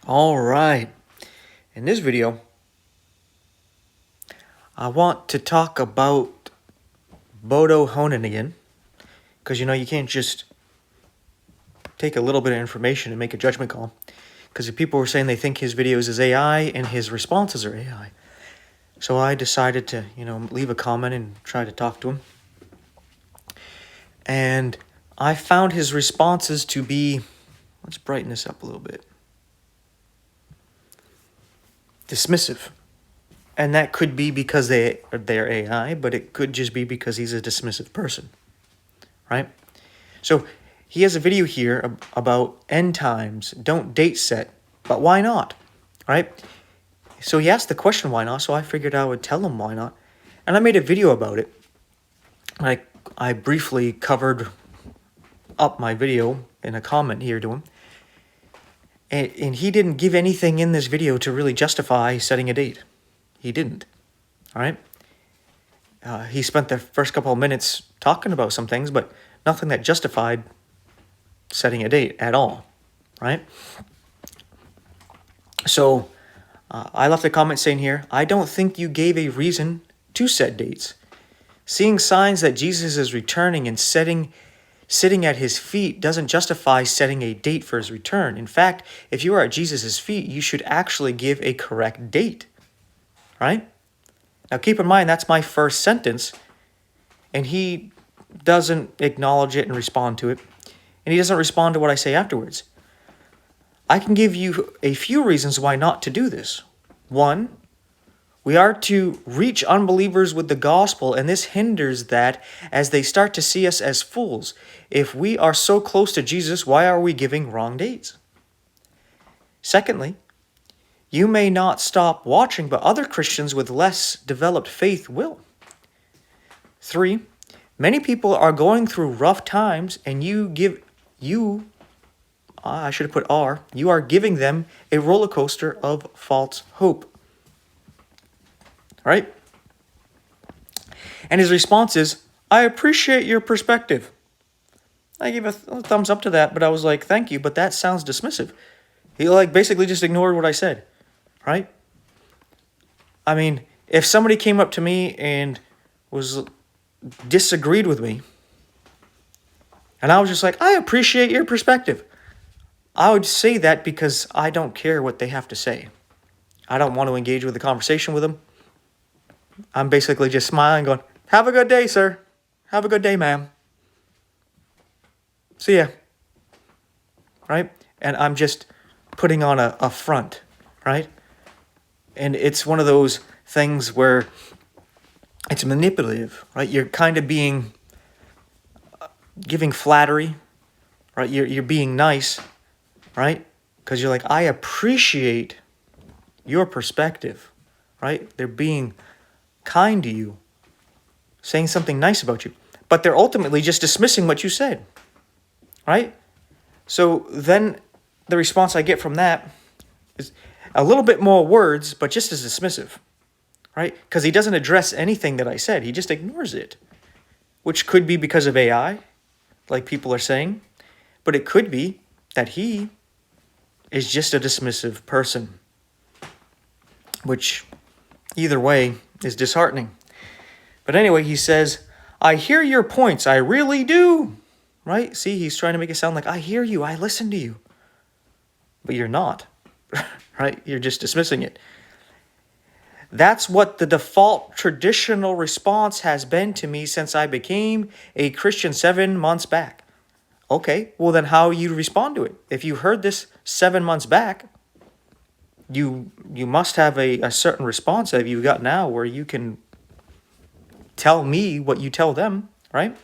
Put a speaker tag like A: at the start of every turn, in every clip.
A: All right. In this video, I want to talk about Bodo Hoenen again. Because, you can't just take a little bit of information and make a judgment call. Because if people were saying they think his videos is AI and his responses are AI. So I decided to, leave a comment and try to talk to him. And I found his responses to be, let's brighten this up a little bit, dismissive. And that could be because they're AI, but it could just be because he's a dismissive person, right? So he has a video here about end times, don't date set, but why not, right? So he asked the question, why not? So I figured I would tell him why not. And I made a video about it. I briefly covered up my video in a comment here to him. And he didn't give anything in this video to really justify setting a date. He didn't, all right? He spent the first couple of minutes talking about some things, but nothing that justified setting a date at all, right? So I left a comment saying here, I don't think you gave a reason to set dates. Seeing signs that Jesus is returning and sitting at his feet doesn't justify setting a date for his return. In fact, if you are at Jesus' feet, you should actually give a correct date, right? Now keep in mind, that's my first sentence, and he doesn't acknowledge it and respond to it, and he doesn't respond to what I say afterwards. I can give you a few reasons why not to do this. One, we are to reach unbelievers with the gospel, and this hinders that as they start to see us as fools. If we are so close to Jesus, why are we giving wrong dates? Secondly, you may not stop watching, but other Christians with less developed faith will. 3, many people are going through rough times, and you are giving them a roller coaster of false hope. Right? And his response is, I appreciate your perspective. I gave a thumbs up to that, but I was like, thank you, but that sounds dismissive. He basically just ignored what I said, right? I mean, if somebody came up to me and disagreed with me, and I was just like, I appreciate your perspective, I would say that because I don't care what they have to say. I don't want to engage with the conversation with them. I'm basically just smiling, going, have a good day, sir. Have a good day, ma'am. See ya. Right? And I'm just putting on a front, right? And it's one of those things where it's manipulative, right? You're kind of giving flattery, right? You're being nice, right? Because you're like, I appreciate your perspective, right? They're being kind to you, saying something nice about you, but they're ultimately just dismissing what you said, right? So then the response I get from that is a little bit more words, but just as dismissive, right? Because he doesn't address anything that I said. He just ignores it, which could be because of AI, like people are saying, but it could be that he is just a dismissive person, which either way is disheartening. But anyway, he says, I hear your points. I really do. Right? See, he's trying to make it sound like, I hear you. I listen to you. But you're not. Right? You're just dismissing it. That's what the default traditional response has been to me since I became a Christian 7 months back. Okay, well then how you respond to it? If you heard this 7 months back, you must have a certain response that you've got now where you can tell me what you tell them, right?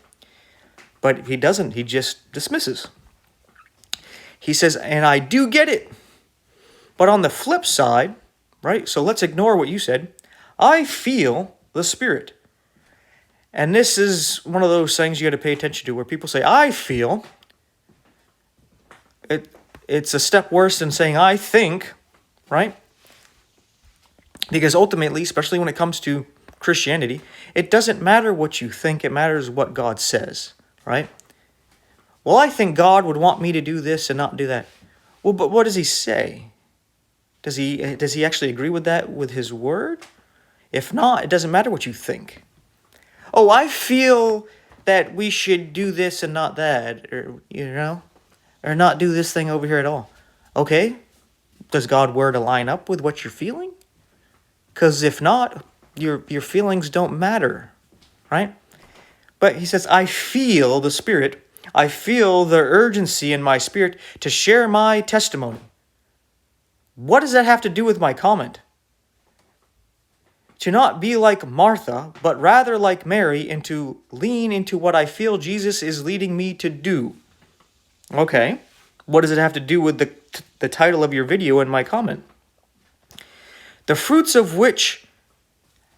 A: But he doesn't. He just dismisses. He says, and I do get it. But on the flip side, right? So let's ignore what you said. I feel the Spirit. And this is one of those things you got to pay attention to where people say, I feel. It's a step worse than saying, I think, right? Because ultimately, especially when it comes to Christianity, it doesn't matter what you think, it matters what God says, right? Well, I think God would want me to do this and not do that. Well, but what does he say? Does he actually agree with that with his word? If not, it doesn't matter what you think. Oh, I feel that we should do this and not that, or not do this thing over here at all. Okay, does God's word align up with what you're feeling? Because if not, your feelings don't matter, right? But he says, I feel the Spirit. I feel the urgency in my spirit to share my testimony. What does that have to do with my comment? To not be like Martha, but rather like Mary, and to lean into what I feel Jesus is leading me to do. Okay, what does it have to do with the title of your video and my comment? The fruits of which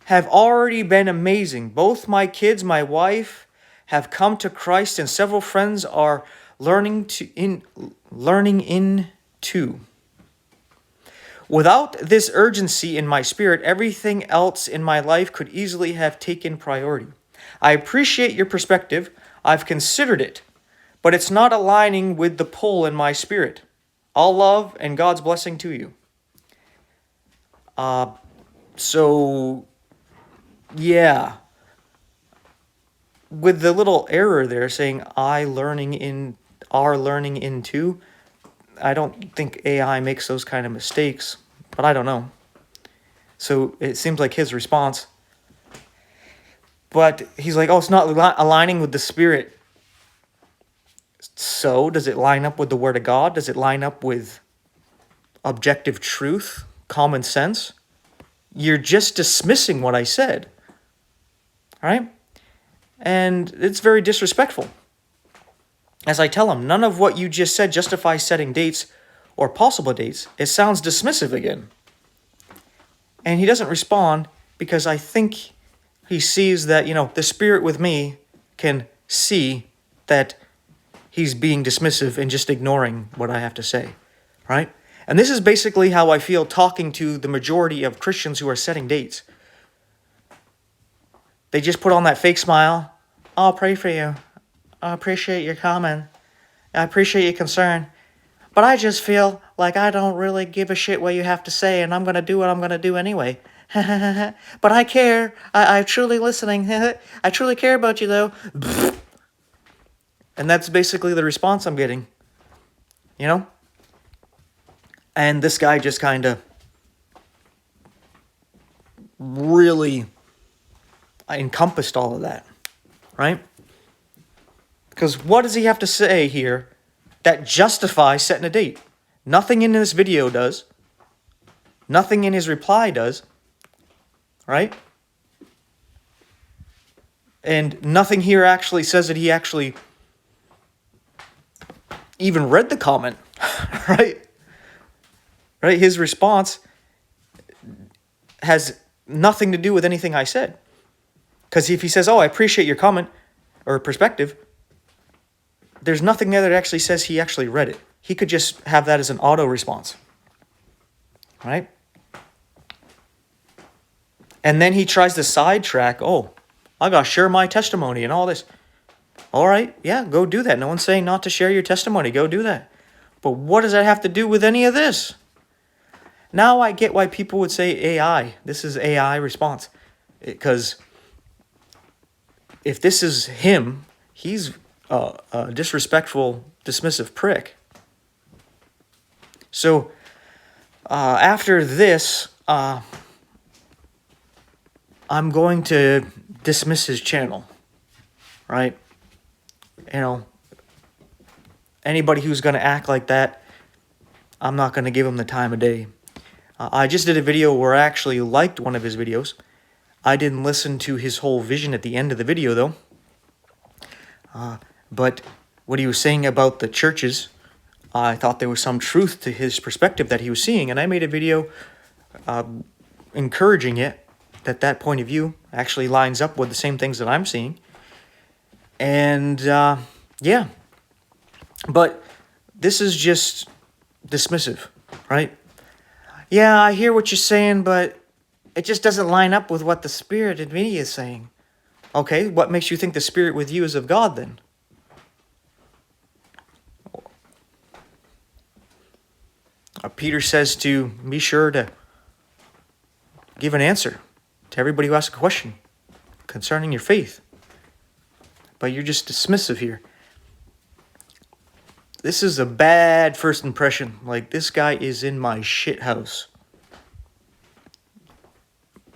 A: have already been amazing. Both my kids, my wife, have come to Christ, and several friends are learning in too. Without this urgency in my spirit, everything else in my life could easily have taken priority. I appreciate your perspective. I've considered it, but it's not aligning with the pull in my spirit. All love and God's blessing to you. So, yeah. With the little error there saying are learning in too, I don't think AI makes those kind of mistakes, but I don't know. So it seems like his response. But he's like, oh, it's not aligning with the Spirit. So does it line up with the Word of God? Does it line up with objective truth, common sense? You're just dismissing what I said. All right? And it's very disrespectful. As I tell him, none of what you just said justifies setting dates or possible dates. It sounds dismissive again. And he doesn't respond because I think he sees that, the Spirit with me can see that he's being dismissive and just ignoring what I have to say, right? And this is basically how I feel talking to the majority of Christians who are setting dates. They just put on that fake smile. I'll pray for you. I appreciate your comment. I appreciate your concern. But I just feel like I don't really give a shit what you have to say, and I'm going to do what I'm going to do anyway. But I care. I'm truly listening. I truly care about you, though. And that's basically the response I'm getting. And this guy just kind of really encompassed all of that, right? Because what does he have to say here that justifies setting a date? Nothing in this video does. Nothing in his reply does. Right? And nothing here actually says that he actually even read the comment. Right? Right? His response has nothing to do with anything I said. Because if he says, oh, I appreciate your comment or perspective, there's nothing there that actually says he actually read it. He could just have that as an auto response. Right? And then he tries to sidetrack, oh, I got to share my testimony and all this. All right, yeah, go do that. No one's saying not to share your testimony. Go do that. But what does that have to do with any of this? Now I get why people would say AI. This is AI response. Because if this is him, he's a disrespectful, dismissive prick. So after this, I'm going to dismiss his channel, right? Anybody who's going to act like that, I'm not going to give him the time of day. I just did a video where I actually liked one of his videos. I didn't listen to his whole vision at the end of the video, though. But what he was saying about the churches, I thought there was some truth to his perspective that he was seeing. And I made a video encouraging it, that point of view actually lines up with the same things that I'm seeing. And, yeah. But this is just dismissive, right? Yeah, I hear what you're saying, but it just doesn't line up with what the Spirit in me is saying. Okay, what makes you think the Spirit with you is of God then? Peter says to be sure to give an answer to everybody who asks a question concerning your faith. But you're just dismissive here. This is a bad first impression. Like, this guy is in my shit house.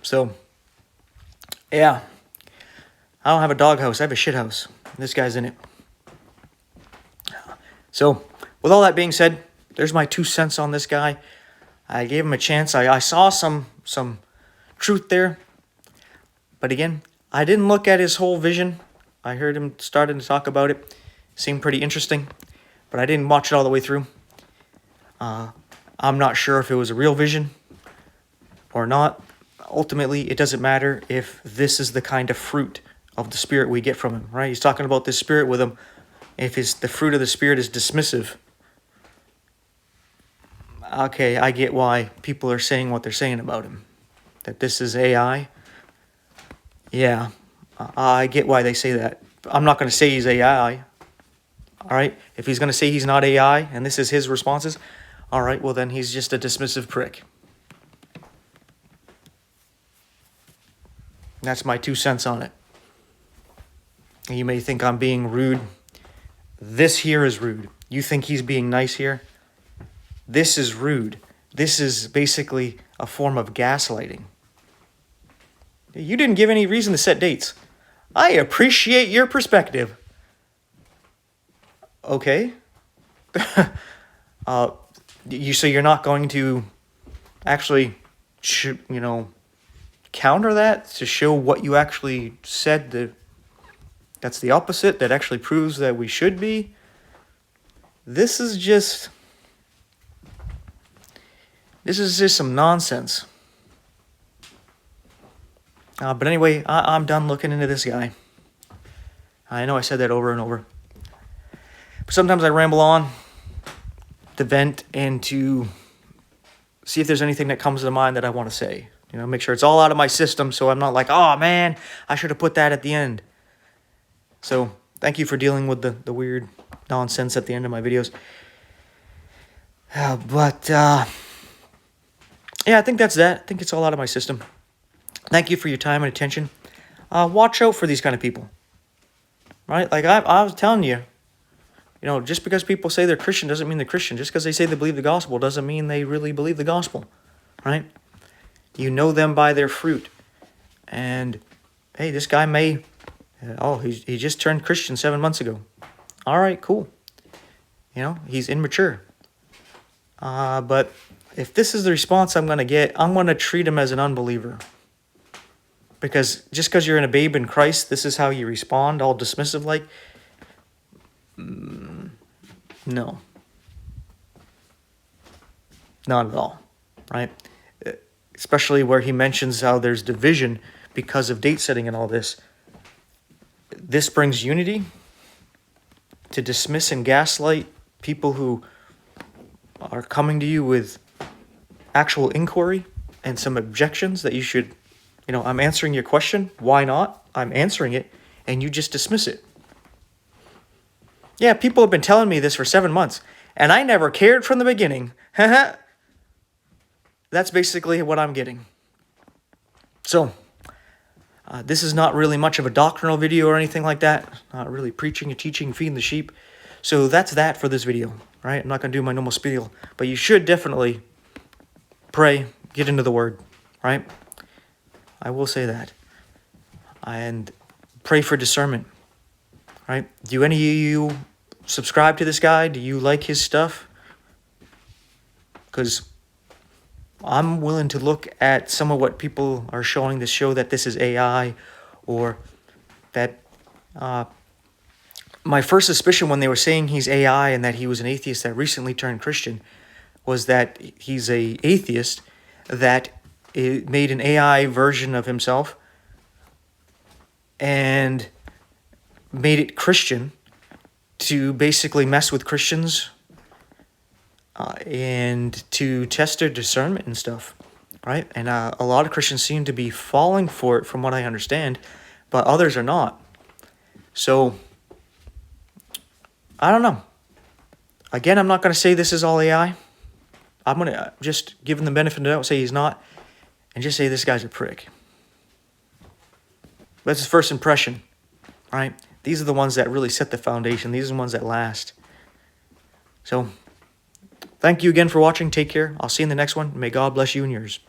A: So, yeah. I don't have a dog house. I have a shit house. This guy's in it. So, with all that being said, there's my 2 cents on this guy. I gave him a chance. I saw some truth there. But again, I didn't look at his whole vision. I heard him starting to talk about it. Seemed pretty interesting. But I didn't watch it all the way through. I'm not sure if it was a real vision or not. Ultimately, it doesn't matter if this is the kind of fruit of the Spirit we get from him, right? He's talking about this Spirit with him. If the fruit of the Spirit is dismissive, okay, I get why people are saying what they're saying about him. That this is AI. Yeah, I get why they say that. I'm not going to say he's AI. All right, if he's going to say he's not AI and this is his responses, all right, well then he's just a dismissive prick. That's my 2 cents on it. You may think I'm being rude. This here is rude. You think he's being nice here? This is rude. This is basically a form of gaslighting. You didn't give any reason to set dates. I appreciate your perspective. Okay. So you're not going to actually, counter that to show what you actually said that's the opposite, that actually proves that we should be? This is just some nonsense. But anyway, I'm done looking into this guy. I know I said that over and over. But sometimes I ramble on to vent and to see if there's anything that comes to mind that I want to say. Make sure it's all out of my system so I'm not like, oh man, I should have put that at the end. So thank you for dealing with the weird nonsense at the end of my videos. Yeah, I think that's that. I think it's all out of my system. Thank you for your time and attention. Watch out for these kind of people. Right? Like I was telling you, just because people say they're Christian doesn't mean they're Christian. Just because they say they believe the gospel doesn't mean they really believe the gospel. Right? You know them by their fruit. And, hey, this guy may... he just turned Christian 7 months ago. All right, cool. He's immature. But if this is the response I'm going to get, I'm going to treat him as an unbeliever. Because just because you're in a babe in Christ, this is how you respond, all dismissive like? No. Not at all, right? Especially where he mentions how there's division because of date setting and all this. This brings unity to dismiss and gaslight people who are coming to you with actual inquiry and some objections that you should, I'm answering your question. Why not? I'm answering it, and you just dismiss it. Yeah, people have been telling me this for 7 months, and I never cared from the beginning. That's basically what I'm getting. So, this is not really much of a doctrinal video or anything like that. Not really preaching and teaching, feeding the sheep. So that's that for this video, right? I'm not going to do my normal spiel, but you should definitely pray, get into the Word, right? I will say that. And pray for discernment, right? Do any of you subscribe to this guy? Do you like his stuff? Because I'm willing to look at some of what people are showing to show that this is AI, or that my first suspicion when they were saying he's AI and that he was an atheist that recently turned Christian was that he's a atheist that made an AI version of himself and made it Christian to basically mess with Christians and to test their discernment and stuff, right? And a lot of Christians seem to be falling for it from what I understand, but others are not. So, I don't know. Again, I'm not going to say this is all AI. I'm going to just give him the benefit of the doubt, say he's not, and just say this guy's a prick. That's his first impression, right? These are the ones that really set the foundation. These are the ones that last. So, thank you again for watching. Take care. I'll see you in the next one. May God bless you and yours.